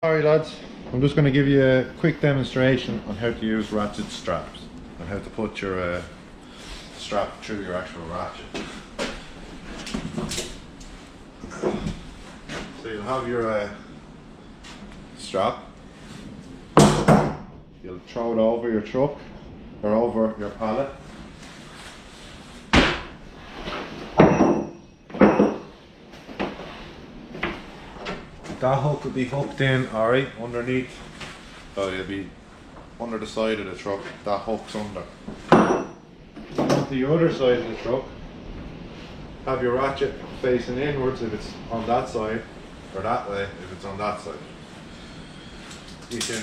Alright lads, I'm just going to give you a quick demonstration on how to use ratchet straps and how to put your strap through your actual ratchet. So you'll have your strap, you'll throw it over your truck or over your pallet. That hook will be hooked in, alright, underneath. So you'll be under the side of the truck, that hook's under. On the other side of the truck, have your ratchet facing inwards if it's on that side, or that way if it's on that side. You can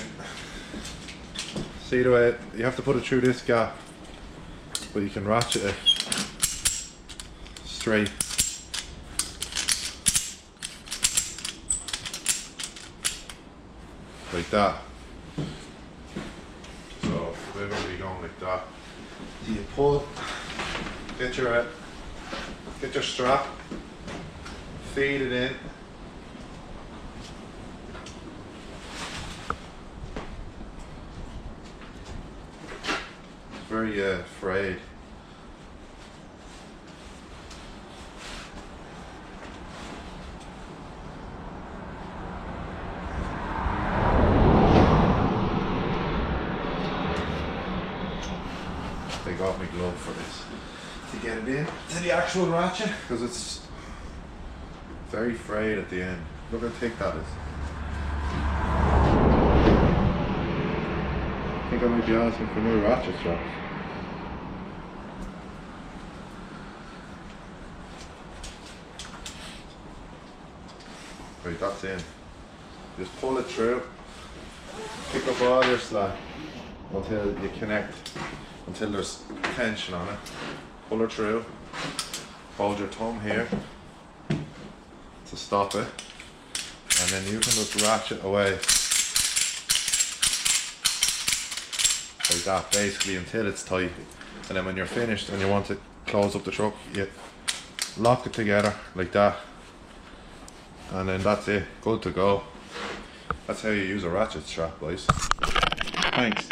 see the way, you have to put it through this gap, but you can ratchet it straight. Like that. So we're going to be going like that. So you pull, get your strap, feed it in. It's very frayed. They got me glove for this to get it in to the actual ratchet because it's very frayed at the end. Look how thick that is. I think I might be asking for new ratchet straps. Right, that's in. Just pull it through. Pick up all your slack until you connect. Until there's tension on it. Pull it through. Hold your thumb here to stop it, and then you can just ratchet away like that, basically until it's tight. And then when you're finished and you want to close up the truck, you lock it together like that, and then that's it, good to go. That's how you use a ratchet strap, boys. Thanks.